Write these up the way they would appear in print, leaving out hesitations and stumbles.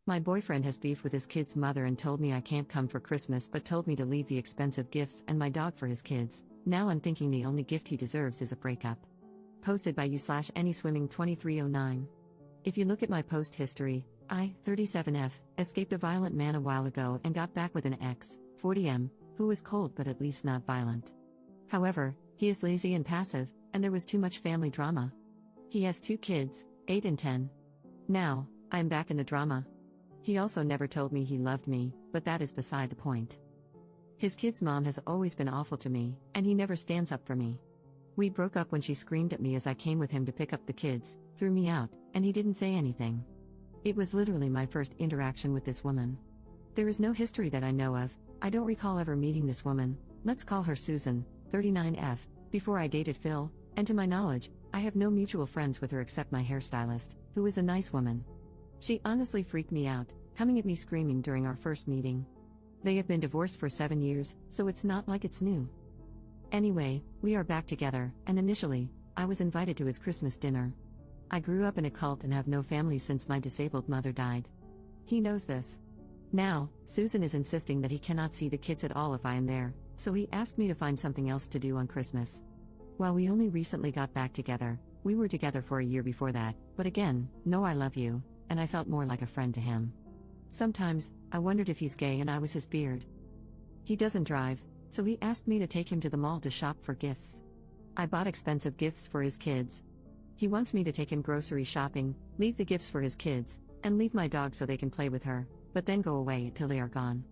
My boyfriend has beef with his kid's mother and told me I can't come for Christmas but told me to leave the expensive gifts and my dog for his kids. Now I'm thinking the only gift he deserves is a breakup. Posted by you/AnySwimming2309. If you look at my post history, I, 37F, escaped a violent man a while ago and got back with an ex, 40M, who was cold but at least not violent. However, he is lazy and passive, and there was too much family drama. He has 2 kids, 8 and 10. Now, I am back in the drama. He also never told me he loved me, but that is beside the point. His kid's mom has always been awful to me, and he never stands up for me. We broke up when she screamed at me as I came with him to pick up the kids, threw me out, and he didn't say anything. It was literally my first interaction with this woman. There is no history that I know of. I don't recall ever meeting this woman, let's call her Susan, 39F, before I dated Phil, and to my knowledge, I have no mutual friends with her except my hairstylist, who is a nice woman. She honestly freaked me out, coming at me screaming during our first meeting. They have been divorced for 7 years, so it's not like it's new. Anyway, we are back together, and initially, I was invited to his Christmas dinner. I grew up in a cult and have no family since my disabled mother died. He knows this. Now, Susan is insisting that he cannot see the kids at all if I am there, so he asked me to find something else to do on Christmas. While we only recently got back together, we were together for a year before that, but again, no I love you, and I felt more like a friend to him. Sometimes, I wondered if he's gay and I was his beard. He doesn't drive, so he asked me to take him to the mall to shop for gifts. I bought expensive gifts for his kids. He wants me to take him grocery shopping, leave the gifts for his kids, and leave my dog so they can play with her, but then go away until they are gone.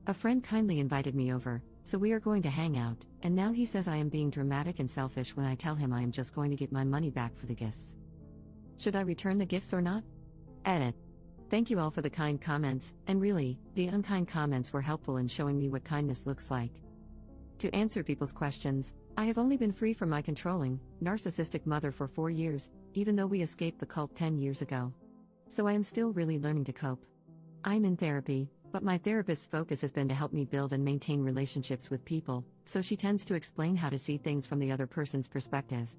A friend kindly invited me over, so we are going to hang out, and now he says I am being dramatic and selfish when I tell him I am just going to get my money back for the gifts. Should I return the gifts or not? Edit. Thank you all for the kind comments, and really, the unkind comments were helpful in showing me what kindness looks like. To answer people's questions, I have only been free from my controlling, narcissistic mother for 4 years, even though we escaped the cult 10 years ago. So I am still really learning to cope. I am in therapy, but my therapist's focus has been to help me build and maintain relationships with people, so she tends to explain how to see things from the other person's perspective.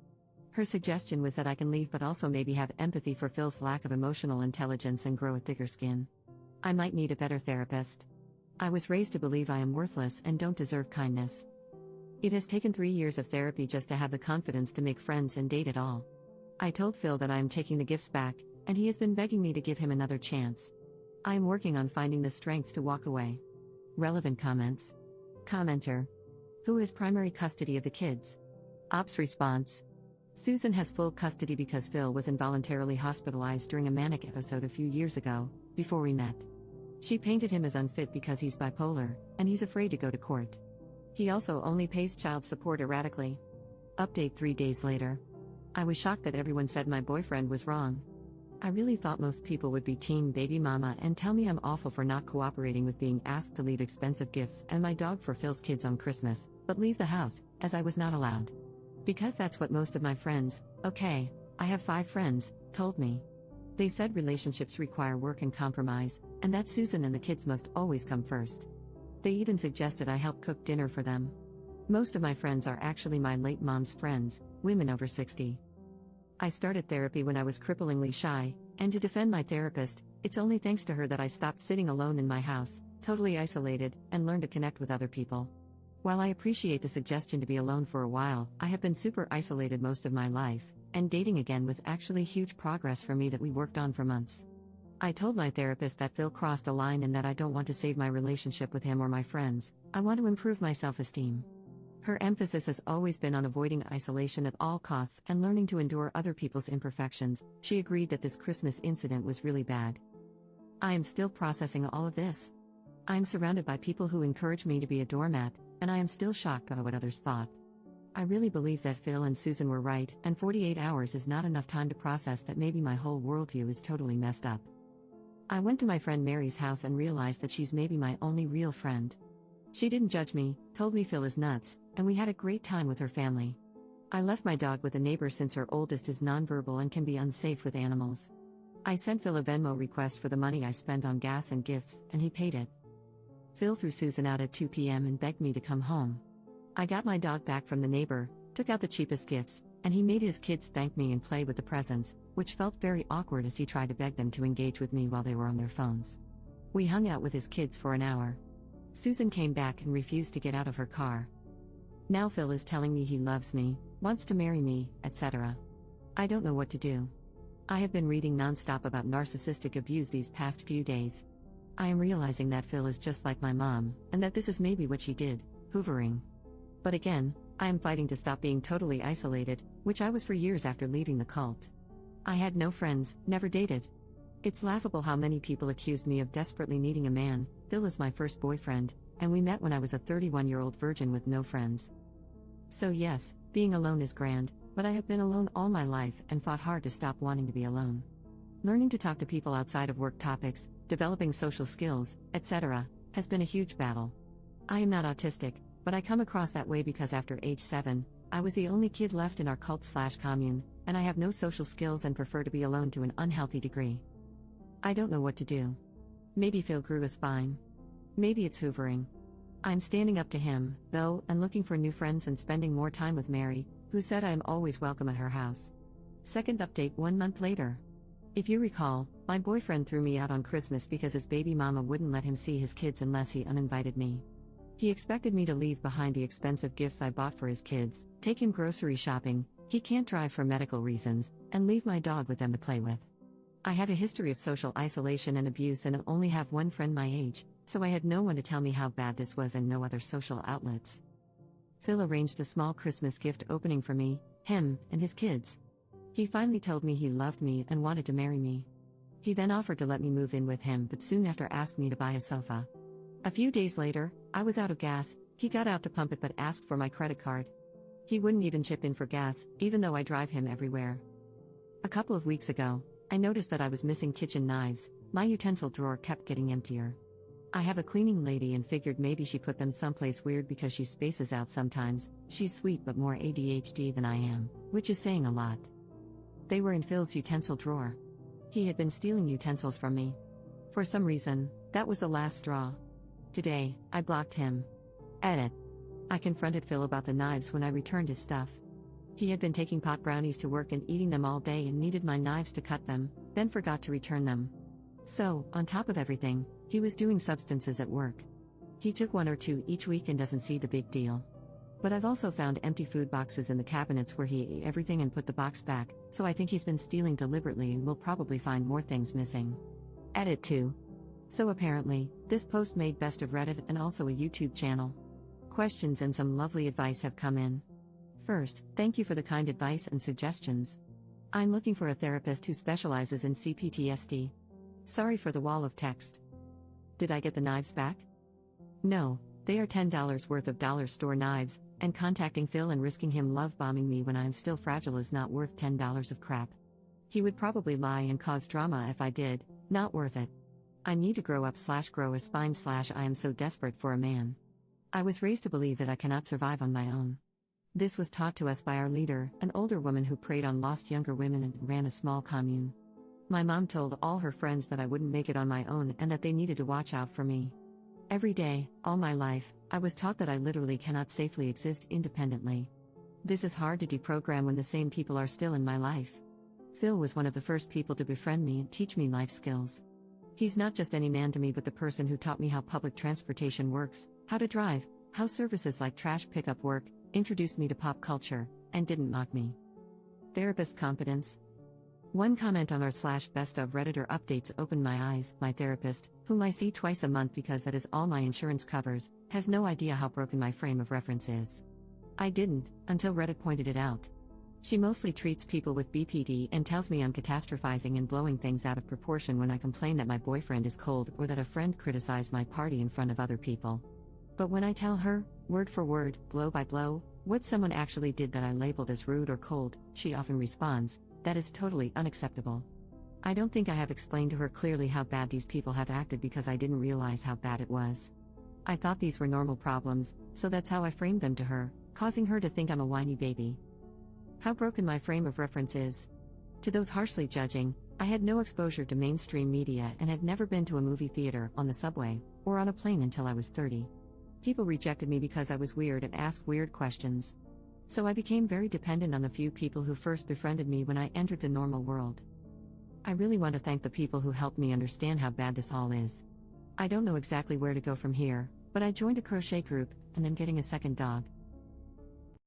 Her suggestion was that I can leave but also maybe have empathy for Phil's lack of emotional intelligence and grow a thicker skin. I might need a better therapist. I was raised to believe I am worthless and don't deserve kindness. It has taken 3 years of therapy just to have the confidence to make friends and date at all. I told Phil that I am taking the gifts back, and he has been begging me to give him another chance. I am working on finding the strength to walk away. Relevant comments. Commenter. Who has primary custody of the kids? Ops response. Susan has full custody because Phil was involuntarily hospitalized during a manic episode a few years ago, before we met. She painted him as unfit because he's bipolar, and he's afraid to go to court. He also only pays child support erratically. Update 3 days later. I was shocked that everyone said my boyfriend was wrong. I really thought most people would be team baby mama and tell me I'm awful for not cooperating with being asked to leave expensive gifts and my dog for Phil's kids on Christmas, but leave the house, as I was not allowed. Because that's what most of my friends, okay, I have 5 friends, told me. They said relationships require work and compromise, and that Susan and the kids must always come first. They even suggested I help cook dinner for them. Most of my friends are actually my late mom's friends, women over 60. I started therapy when I was cripplingly shy, and to defend my therapist, it's only thanks to her that I stopped sitting alone in my house, totally isolated, and learned to connect with other people. While I appreciate the suggestion to be alone for a while, I have been super isolated most of my life, and dating again was actually huge progress for me that we worked on for months. I told my therapist that Phil crossed a line and that I don't want to save my relationship with him or my friends, I want to improve my self-esteem. Her emphasis has always been on avoiding isolation at all costs and learning to endure other people's imperfections. She agreed that this Christmas incident was really bad. I am still processing all of this. I am surrounded by people who encourage me to be a doormat, and I am still shocked by what others thought. I really believe that Phil and Susan were right, and 48 hours is not enough time to process that maybe my whole worldview is totally messed up. I went to my friend Mary's house and realized that she's maybe my only real friend. She didn't judge me, told me Phil is nuts, and we had a great time with her family. I left my dog with a neighbor since her oldest is nonverbal and can be unsafe with animals. I sent Phil a Venmo request for the money I spent on gas and gifts, and he paid it. Phil threw Susan out at 2 p.m. and begged me to come home. I got my dog back from the neighbor, took out the cheapest gifts, and he made his kids thank me and play with the presents, which felt very awkward as he tried to beg them to engage with me while they were on their phones. We hung out with his kids for an hour. Susan came back and refused to get out of her car. Now Phil is telling me he loves me, wants to marry me, etc. I don't know what to do. I have been reading nonstop about narcissistic abuse these past few days. I am realizing that Phil is just like my mom, and that this is maybe what she did, hoovering. But again, I am fighting to stop being totally isolated, which I was for years after leaving the cult. I had no friends, never dated. It's laughable how many people accused me of desperately needing a man. Phil is my first boyfriend, and we met when I was a 31-year-old virgin with no friends. So yes, being alone is grand, but I have been alone all my life and fought hard to stop wanting to be alone. Learning to talk to people outside of work topics, developing social skills, etc., has been a huge battle. I am not autistic, but I come across that way because after age 7, I was the only kid left in our cult/commune, and I have no social skills and prefer to be alone to an unhealthy degree. I don't know what to do. Maybe Phil grew a spine. Maybe it's hoovering. I'm standing up to him, though, and looking for new friends and spending more time with Mary, who said I am always welcome at her house. Second update 1 month later. If you recall, my boyfriend threw me out on Christmas because his baby mama wouldn't let him see his kids unless he uninvited me. He expected me to leave behind the expensive gifts I bought for his kids, take him grocery shopping, he can't drive for medical reasons, and leave my dog with them to play with. I had a history of social isolation and abuse and only have one friend my age, so I had no one to tell me how bad this was and no other social outlets. Phil arranged a small Christmas gift opening for me, him, and his kids. He finally told me he loved me and wanted to marry me. He then offered to let me move in with him but soon after asked me to buy a sofa. A few days later, I was out of gas, he got out to pump it but asked for my credit card. He wouldn't even chip in for gas, even though I drive him everywhere. A couple of weeks ago, I noticed that I was missing kitchen knives. My utensil drawer kept getting emptier. I have a cleaning lady and figured maybe she put them someplace weird because she spaces out sometimes. She's sweet but more ADHD than I am, which is saying a lot. They were in Phil's utensil drawer. He had been stealing utensils from me. For some reason, that was the last straw. Today, I blocked him. Edit. I confronted Phil about the knives when I returned his stuff. He had been taking pot brownies to work and eating them all day and needed my knives to cut them, then forgot to return them. So, on top of everything, he was doing substances at work. He took 1 or 2 each week and doesn't see the big deal. But I've also found empty food boxes in the cabinets where he ate everything and put the box back, so I think he's been stealing deliberately and will probably find more things missing. Edit 2. So apparently, this post made Best of Reddit and also a YouTube channel. Questions and some lovely advice have come in. First, thank you for the kind advice and suggestions. I'm looking for a therapist who specializes in CPTSD. Sorry for the wall of text. Did I get the knives back? No, they are $10 worth of dollar store knives, and contacting Phil and risking him love bombing me when I'm still fragile is not worth $10 of crap. He would probably lie and cause drama if I did, not worth it. I need to grow up/grow a spine/ I am so desperate for a man. I was raised to believe that I cannot survive on my own. This was taught to us by our leader, an older woman who preyed on lost younger women and ran a small commune. My mom told all her friends that I wouldn't make it on my own and that they needed to watch out for me. Every day, all my life, I was taught that I literally cannot safely exist independently. This is hard to deprogram when the same people are still in my life. Phil was one of the first people to befriend me and teach me life skills. He's not just any man to me but the person who taught me how public transportation works, how to drive, how services like trash pickup work, introduced me to pop culture, and didn't mock me. Therapist competence. One comment on r/best of Redditor updates opened my eyes. My therapist, whom I see twice a month because that is all my insurance covers, has no idea how broken my frame of reference is. I didn't, until Reddit pointed it out. She mostly treats people with BPD and tells me I'm catastrophizing and blowing things out of proportion when I complain that my boyfriend is cold or that a friend criticized my party in front of other people. But when I tell her, word for word, blow by blow, what someone actually did that I labeled as rude or cold, she often responds, "That is totally unacceptable." I don't think I have explained to her clearly how bad these people have acted because I didn't realize how bad it was. I thought these were normal problems, so that's how I framed them to her, causing her to think I'm a whiny baby. How broken my frame of reference is. To those harshly judging, I had no exposure to mainstream media and had never been to a movie theater, on the subway, or on a plane until I was 30. People rejected me because I was weird and asked weird questions. So I became very dependent on the few people who first befriended me when I entered the normal world. I really want to thank the people who helped me understand how bad this all is. I don't know exactly where to go from here, but I joined a crochet group, and I'm getting a second dog.